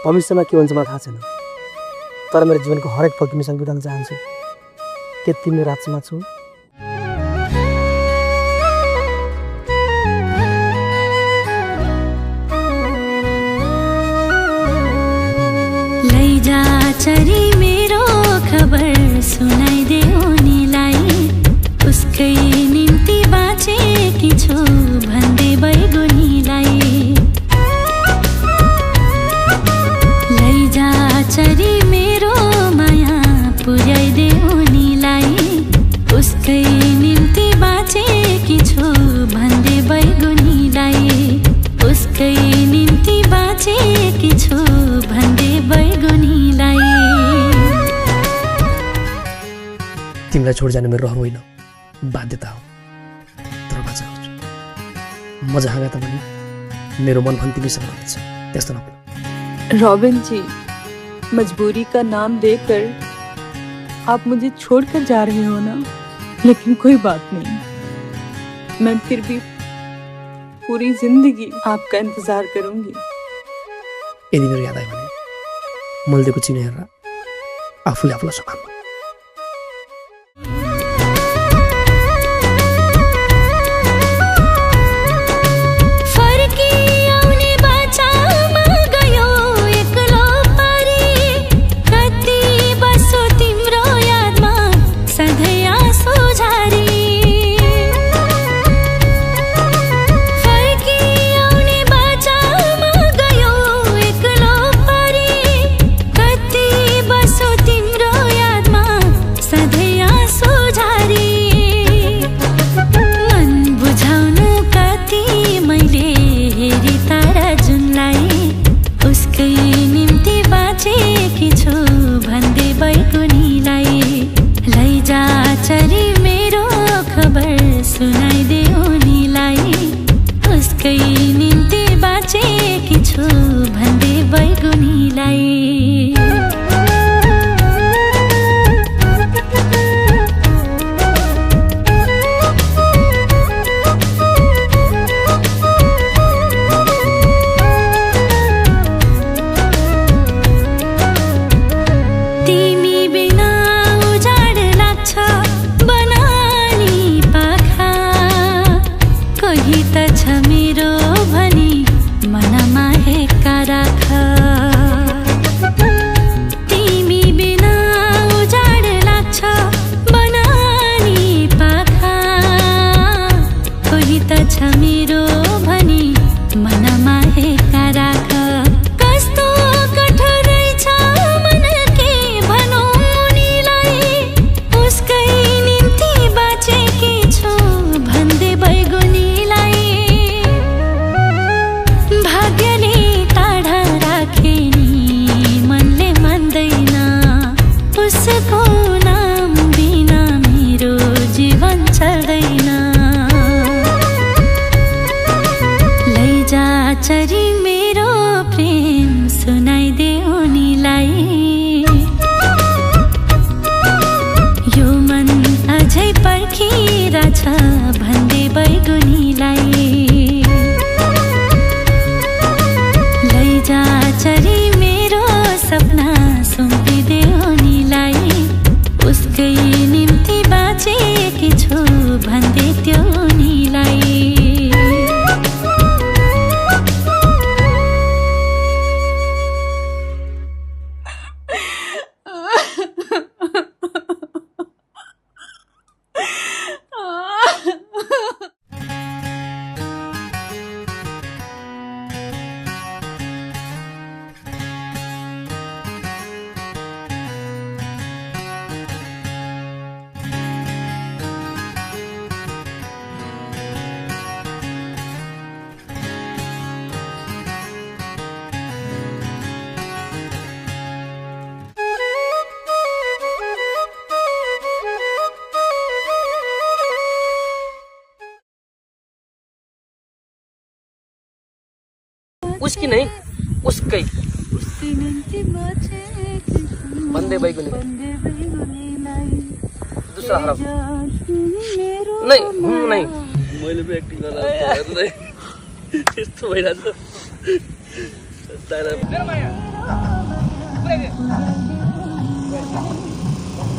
भविष्यमा के हुन्छ मलाई थाहा छैन, तर मेरो जीवनको हरेक पल तिमीसँग बिताउन चाहन्छु। के तिमी रातमा छौ? लैजा चरी मेरो खबर सुनाइदे उनीलाई, उसकै निम्ति बाँचेकी छु भन्दै बैगुनीलाई। लैजा चरी मेरो माया पुर्याइदे उनीलाई, उसकै निम्ति बाँचेकी छु भन्दै बैगुनीलाई, उसकै निम्ति बाँचेकी छु भन्दै बैगुनीलाई। तिमीलाई छोड जानु मेरो रहर होइन, बाध्यता हो, तर बाँचा गर्छु। म जहाँ गए पनि मेरो मन पनि तिमीसँग रहनेछ, त्यस्तो नभन्नु। रॉबिन जी, मजबूरी का नाम देकर आप मुझे छोड़कर जा रहे हो ना, लेकिन कोई बात नहीं, मैं फिर भी पूरी जिंदगी आपका इंतजार करूंगी। यदि मेरो याद आयो भने मैले दिएको चिनो हेरेर आफूले आफूलाई सम्हाल्नु। चरी मेरो प्रेम सुनाइदे उनीलाई, यो मन अझै पर्खिरहेछ भन्दै बैगुनीलाई। लैजा चरी मेरो सपना सुम्पिदे उनीलाई, उसकै निम्ति बाँचेकी छु भन्दै त्यो उनीलाई। उसकी नहीं, उसकै बंदे बैगुनी दूसरा हरफ नहीं नहीं मैले भी एक्टिङ गर्न यस्तो भइरहेछ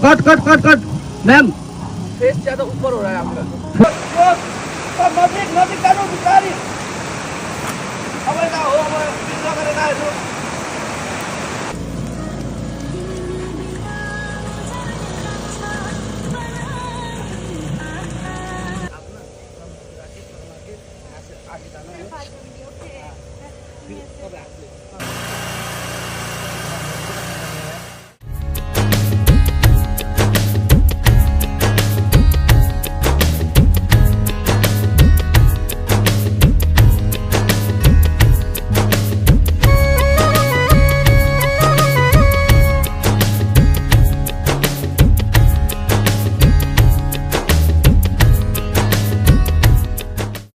cut cut cut cut ma'am face ज्यादा ऊपर हो रहा है आपका नजिक नजिक जानु बिचारी अब ना हो अब